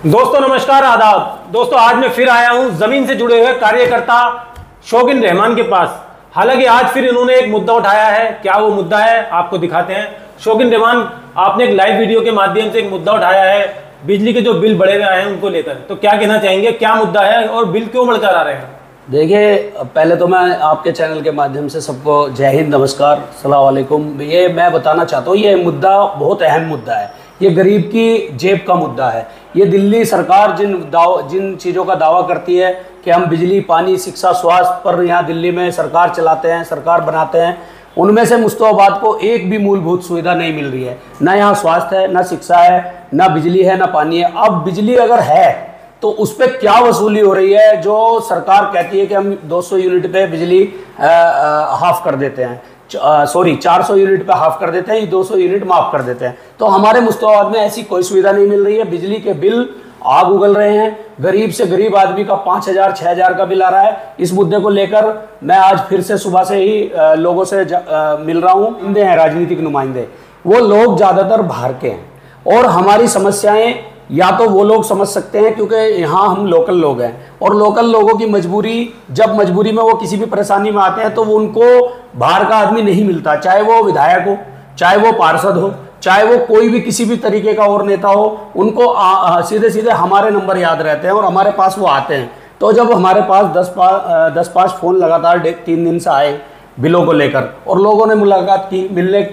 दोस्तों नमस्कार, आदाब। दोस्तों आज मैं फिर आया हूं जमीन से जुड़े हुए कार्यकर्ता शौकीन रहमान के पास। हालांकि आज फिर इन्होंने एक मुद्दा उठाया है। क्या वो मुद्दा है आपको दिखाते हैं। शौकीन रहमान, आपने एक लाइव वीडियो के माध्यम से एक मुद्दा उठाया है, बिजली के जो बिल बढ़े हुए आए हैं उनको लेकर। तो क्या कहना चाहेंगे, क्या मुद्दा है और बिल क्यों बढ़कर आ रहे हैं? देखिए, पहले तो मैं आपके चैनल के माध्यम से सबको जय हिंद, नमस्कार, सलाम वालेकुम। ये मैं बताना चाहता हूँ, ये मुद्दा बहुत अहम मुद्दा है। ये गरीब की जेब का मुद्दा है। ये दिल्ली सरकार जिन चीज़ों का दावा करती है कि हम बिजली, पानी, शिक्षा, स्वास्थ्य पर यहाँ दिल्ली में सरकार चलाते हैं, सरकार बनाते हैं, उनमें से मुस्तफाबाद को एक भी मूलभूत सुविधा नहीं मिल रही है। ना यहाँ स्वास्थ्य है, ना शिक्षा है, ना बिजली है, ना पानी है। अब बिजली अगर है तो उस पर क्या वसूली हो रही है? जो सरकार कहती है कि हम 200 यूनिट पे बिजली हाफ कर देते हैं, 400 यूनिट पे हाफ कर देते हैं, ये 200 यूनिट माफ कर देते हैं। तो हमारे मुस्तफाबाद में ऐसी कोई सुविधा नहीं मिल रही है। बिजली के बिल आग उगल रहे हैं। गरीब से गरीब आदमी का 5,000 6,000 का बिल आ रहा है। इस मुद्दे को लेकर मैं आज फिर से सुबह से ही लोगों से मिल रहा हूँ। नुमाइंदे हैं, राजनीतिक नुमाइंदे, वो लोग ज़्यादातर बाहर के हैं और हमारी समस्याएं या तो वो लोग समझ सकते हैं क्योंकि यहाँ हम लोकल लोग हैं, और लोकल लोगों की मजबूरी, जब मजबूरी में वो किसी भी परेशानी में आते हैं तो वो उनको बाहर का आदमी नहीं मिलता, चाहे वो विधायक हो, चाहे वो पार्षद हो, चाहे वो कोई भी किसी भी तरीके का और नेता हो। उनको सीधे सीधे हमारे नंबर याद रहते हैं और हमारे पास वो आते हैं। तो जब हमारे पास 10-5 फ़ोन लगातार 3 दिन से आए बिलों को लेकर और लोगों ने मुलाकात की,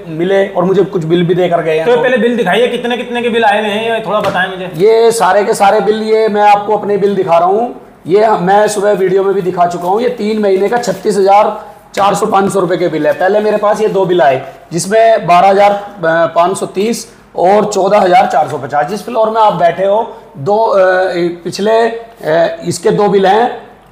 मिले और मुझे कुछ बिल भी देकर गए हैं। तो पहले बिल दिखाइए, कितने कितने के बिल आए हुए हैं, ये थोड़ा बताएं मुझे। ये सारे के सारे बिल, ये मैं आपको अपने बिल दिखा रहा हूँ। ये मैं सुबह वीडियो में भी दिखा चुका हूँ। ये 3 महीने का 36,400-500 रुपये के बिल है। पहले मेरे पास ये 2 बिल आए जिसमें 12,530 और 14,450। जिस फ्लोर में आप बैठे हो, पिछले इसके 2 बिल हैं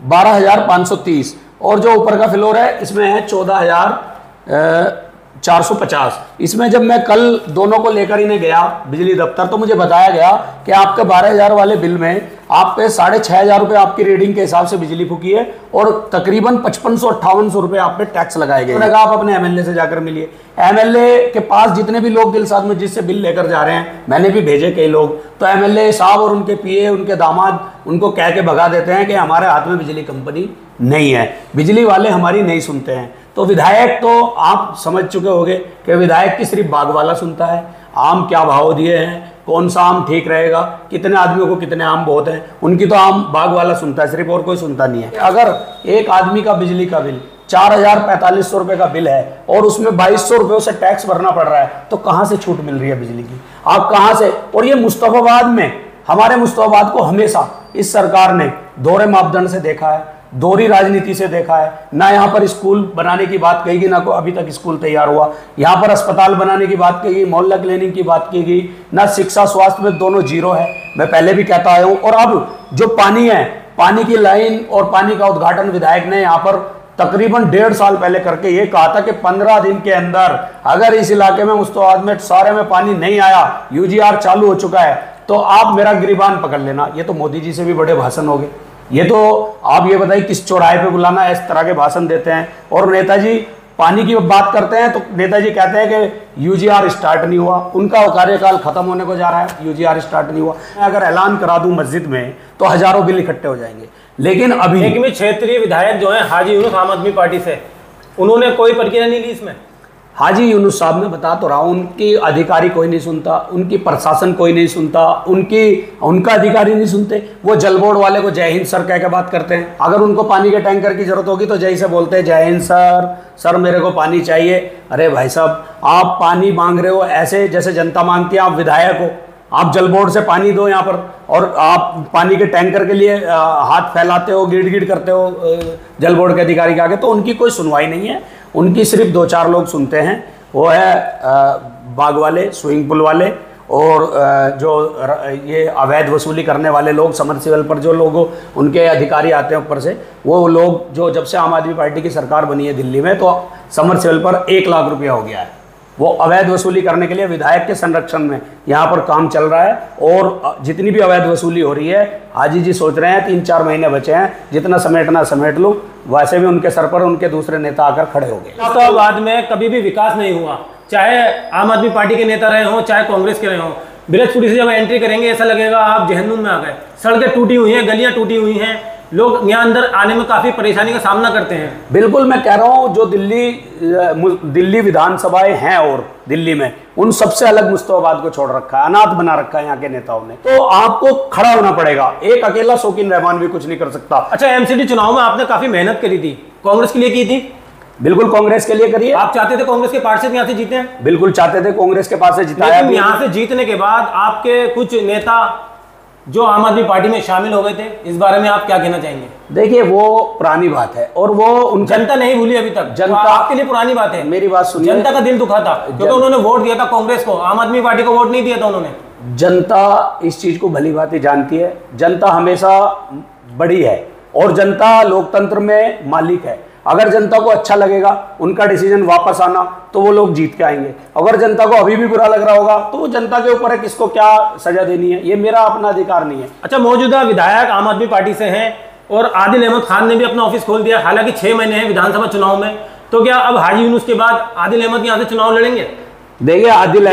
12,530 और जो ऊपर का फ्लोर है इसमें है 14,450। इसमें जब मैं कल दोनों को लेकर इन्हें गया बिजली दफ्तर तो मुझे बताया गया कि आपके 12,000 वाले बिल में आप पे 6,500 रुपये आपकी रीडिंग के हिसाब से बिजली फूकी है और तकरीबन 5500-5800 रुपये आप पे टैक्स लगाए गए। मैंने कहा आप अपने एमएलए से जाकर मिलिए। एमएलए के पास जितने भी लोग साथ में जिससे बिल लेकर जा रहे हैं, मैंने भी भेजे कई लोग, तो एमएलए साहब और उनके पीए, उनके दामाद उनको कह के भगा देते हैं कि हमारे हाथ में बिजली कंपनी नहीं है, बिजली वाले हमारी नहीं सुनते हैं। तो विधायक, तो आप समझ चुके होंगे कि विधायक की सिर्फ बाग वाला सुनता है। आम क्या भाव दिए हैं, कौन सा आम ठीक रहेगा, कितने आदमियों को कितने आम बहुत हैं, उनकी तो आम बाग वाला सुनता है सिर्फ, और कोई सुनता नहीं है। अगर एक आदमी का बिजली का बिल 4,045 रुपये का बिल है और उसमें 2,200 रुपये से टैक्स भरना पड़ रहा है, तो कहाँ से छूट मिल रही है बिजली की? आप कहाँ से? और ये मुस्तफाबाद में, हमारे मुस्तफाबाद को हमेशा इस सरकार ने दोहरे मापदंड से देखा है, दोहरी राजनीति से देखा है। ना यहाँ पर स्कूल बनाने की बात कही गई, ना अभी तक स्कूल तैयार हुआ। यहाँ पर अस्पताल बनाने की बात कही गई, मोहल्ला क्लिनिक की बात की गई, ना शिक्षा स्वास्थ्य में दोनों जीरो है। मैं पहले भी कहता आया हूँ। और अब जो पानी है, पानी की लाइन और पानी का उद्घाटन विधायक ने यहाँ पर तकरीबन 1.5 साल पहले करके ये कहा था कि 15 दिन के अंदर अगर इस इलाके में, मुस्तफाबाद में सारे में पानी नहीं आया, यूजीआर चालू हो चुका है, तो आप मेरा गिरबान पकड़ लेना। ये तो मोदी जी से भी बड़े भाषण हो गए। ये तो आप ये बताइए किस चौराहे पे बुलाना, इस तरह के भाषण देते हैं। और नेताजी पानी की बात करते हैं तो नेताजी कहते हैं कि यूजीआर स्टार्ट नहीं हुआ, उनका कार्यकाल खत्म होने को जा रहा है, यूजीआर स्टार्ट नहीं हुआ। अगर ऐलान करा दूं मस्जिद में तो हजारों बिल इकट्ठे हो जाएंगे। लेकिन अभी एक में क्षेत्रीय विधायक जो है हाजी यूनुस, आम आदमी पार्टी से, उन्होंने कोई प्रक्रिया नहीं ली इसमें। हाजी यूनुस साहब, मैं बता तो रहा हूँ, उनकी अधिकारी कोई नहीं सुनता, उनकी प्रशासन कोई नहीं सुनता, उनका अधिकारी नहीं सुनते। वो जल बोर्ड वाले को जय हिंद सर कह के बात करते हैं। अगर उनको पानी के टैंकर की जरूरत होगी तो जय से बोलते हैं, जय हिंद सर, सर मेरे को पानी चाहिए। अरे भाई साहब, आप पानी मांग रहे हो ऐसे जैसे जनता मांगती है। आप विधायक हो, आप जल बोर्ड से पानी दो यहाँ पर, और आप पानी के टैंकर के लिए हाथ फैलाते हो, गिड़ करते हो जल बोर्ड के अधिकारी के आगे। तो उनकी कोई सुनवाई नहीं है। उनकी सिर्फ 2-4 लोग सुनते हैं, वो है बाग वाले, स्विमिंग पूल वाले, और जो ये अवैध वसूली करने वाले लोग, समरसेबल पर जो लोग उनके अधिकारी आते हैं ऊपर से, वो लोग जो जब से आम आदमी पार्टी की सरकार बनी है दिल्ली में, तो समरसेबल पर 1 लाख रुपया हो गया है। वो अवैध वसूली करने के लिए विधायक के संरक्षण में यहाँ पर काम चल रहा है। और जितनी भी अवैध वसूली हो रही है, हाजी जी सोच रहे हैं 3-4 महीने बचे हैं, जितना समेटना समेट लूँ। वैसे भी उनके सर पर उनके दूसरे नेता आकर खड़े हो गए। मुस्तफाबाद में कभी भी विकास नहीं हुआ, चाहे आम आदमी पार्टी के नेता रहे हों, चाहे कांग्रेस के रहे हों। ब्रजपुरी से जब एंट्री करेंगे ऐसा लगेगा आप जहन्नुम में आ गए। सड़कें टूटी हुई हैं, गलियां टूटी हुई हैं, लोग यहाँ अंदर आने में काफी परेशानी का सामना करते हैं। बिल्कुल, मैं कह रहा हूँ जो दिल्ली विधानसभाएं हैं और दिल्ली में उन सबसे अलग मुस्तफाबाद को छोड़ रखा है, अनाथ बना रखा है यहाँ के नेताओं ने। तो आपको खड़ा होना पड़ेगा, एक अकेला शौकीन रहमान भी कुछ नहीं कर सकता। अच्छा, एमसीडी चुनाव में आपने काफी मेहनत करी थी, कांग्रेस के लिए की थी? बिल्कुल, कांग्रेस के लिए करिए। आप चाहते थे कांग्रेस के पार्षद यहाँ से जीते हैं? बिल्कुल चाहते थे, कांग्रेस के पास से जिताया। लेकिन यहाँ से जीतने के बाद आपके कुछ नेता जो आम आदमी पार्टी में शामिल हो गए थे, इस बारे में आप क्या कहना चाहेंगे? देखिए, वो पुरानी बात है और वो जनता नहीं भूली अभी तक। जनता आपके लिए पुरानी बात है। मेरी बात सुनिए, जनता का दिल दुखा था क्योंकि उन्होंने वोट दिया था कांग्रेस को, आम आदमी पार्टी को वोट नहीं दिया था उन्होंने। जनता इस चीज को भली भांति जानती है। जनता हमेशा बड़ी है और जनता लोकतंत्र में मालिक है। अगर जनता को अच्छा लगेगा उनका डिसीजन वापस आना, तो वो लोग जीत के आएंगे। अगर जनता को अभी भी बुरा लग रहा होगा तो वो जनता के ऊपर है किसको क्या सजा देनी है, ये मेरा अपना अधिकार नहीं है। अच्छा, मौजूदा विधायक आम आदमी पार्टी से हैं और आदिल अहमद खान ने भी अपना ऑफिस खोल दिया, हालांकि 6 महीने हैं विधानसभा चुनाव में, तो क्या अब हाजी यूनुस के बाद आदिल अहमद यहाँ से चुनाव लड़ेंगे? देखिए, आदिल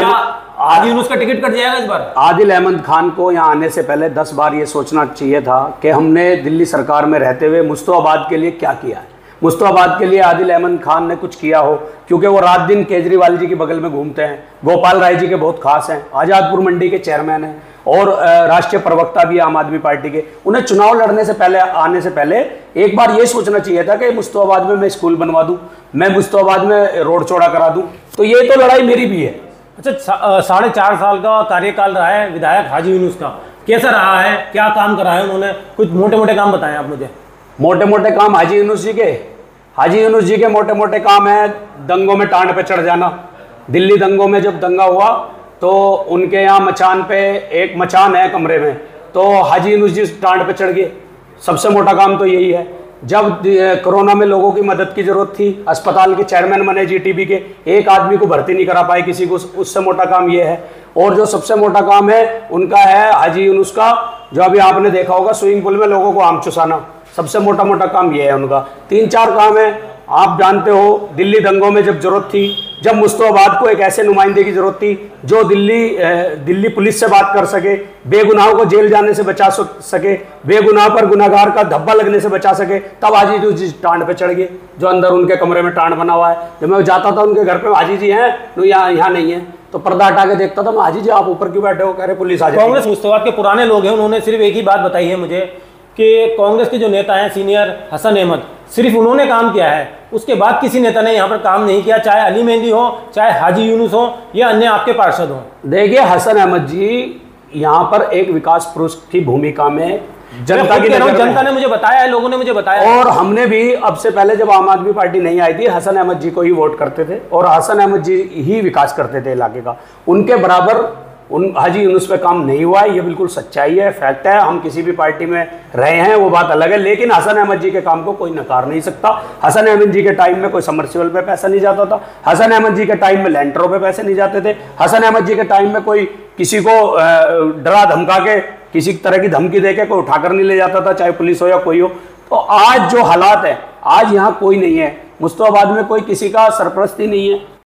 यूनुस का टिकट कट जाएगा इस बार? आदिल अहमद खान को यहाँ आने से पहले 10 बार ये सोचना चाहिए था कि हमने दिल्ली सरकार में रहते हुए मुस्तफाबाद के लिए क्या किया है। मुस्तफाबाद के लिए आदिल अहमद खान ने कुछ किया हो, क्योंकि वो रात दिन केजरीवाल जी के बगल में घूमते हैं, गोपाल राय जी के बहुत खास हैं, आज़ादपुर मंडी के चेयरमैन हैं और राष्ट्रीय प्रवक्ता भी आम आदमी पार्टी के। उन्हें चुनाव लड़ने से पहले, आने से पहले एक बार ये सोचना चाहिए था कि मुस्तफाबाद में मैं स्कूल बनवा दूं, मैं मुस्तफाबाद में रोड चौड़ा करा दूं। तो ये तो लड़ाई मेरी भी है। अच्छा, 4.5 साल का कार्यकाल रहा है विधायक हाजी यूनुस का, कैसा रहा है, क्या काम करा है उन्होंने? कुछ मोटे मोटे काम बताएं आप मुझे। मोटे मोटे काम हाजी यूनुस जी के मोटे मोटे काम है दंगों में टांड पे चढ़ जाना। दिल्ली दंगों में जब दंगा हुआ तो उनके यहाँ मचान पे, एक मचान है कमरे में, तो हाजी यूनुस जी टांड पे चढ़ गए। सबसे मोटा काम तो यही है। जब कोरोना में लोगों की मदद की जरूरत थी, अस्पताल के चेयरमैन बने जीटीबी के, एक आदमी को भर्ती नहीं करा पाए किसी को, उससे मोटा काम ये है। और जो सबसे मोटा काम है उनका है हाजी यूनुस का, जो अभी आपने देखा होगा स्विमिंग पूल में लोगों को आम चुसाना, सबसे मोटा मोटा काम ये है उनका। 3-4 काम है। आप जानते हो, दिल्ली दंगों में जब जरूरत थी, जब मुस्तफाबाद को एक ऐसे नुमाइंदे की जरूरत थी जो दिल्ली पुलिस से बात कर सके, बेगुनाहों को जेल जाने से बचा सके, बेगुनाह पर गुनाहगार का धब्बा लगने से बचा सके, तब हाजी जी टांड पे चढ़ गए, जो अंदर उनके कमरे में टांड बना हुआ है। जब मैं जाता था उनके घर पे, हाजी जी हैं, तो यहाँ नहीं है, तो पर्दा हटा के देखता था मैं, हाजी जी आप ऊपर क्यों बैठे हो? कह रहे पुलिस आ जाएगी। कांग्रेस मुस्तफाबाद के पुराने लोग हैं, उन्होंने सिर्फ एक ही बात बताई है मुझे कि कांग्रेस के जो नेता हैं सीनियर हसन अहमद, सिर्फ उन्होंने काम किया है, उसके बाद किसी नेता ने यहाँ पर काम नहीं किया, चाहे अली मेहंदी हो, चाहे हाजी यूनुस हो या अन्य आपके पार्षद हो। देखिए, हसन अहमद जी यहाँ पर एक विकास पुरुष की भूमिका में जनता ने मुझे बताया है, लोगों ने मुझे बताया, और हमने भी अब से पहले जब आम आदमी पार्टी नहीं आई थी, हसन अहमद जी को ही वोट करते थे और हसन अहमद जी ही विकास करते थे इलाके का। उनके बराबर हाजी यूनुस पे काम नहीं हुआ है, ये बिल्कुल सच्चाई है, फैक्ट है। हम किसी भी पार्टी में रहे हैं वो बात अलग है, लेकिन हसन अहमद जी के काम को कोई नकार नहीं सकता। हसन अहमद जी के टाइम में कोई समर्सिबल पे पैसा नहीं जाता था, हसन अहमद जी के टाइम में लैंटरों पे पैसे नहीं जाते थे, हसन अहमद जी के टाइम में कोई किसी को डरा धमका के, किसी तरह की धमकी दे के कोई उठाकर नहीं ले जाता था, चाहे पुलिस हो या कोई हो। तो आज जो हालात है, आज यहाँ कोई नहीं है, मुस्तफाबाद में कोई किसी का सरपरस्ती नहीं है,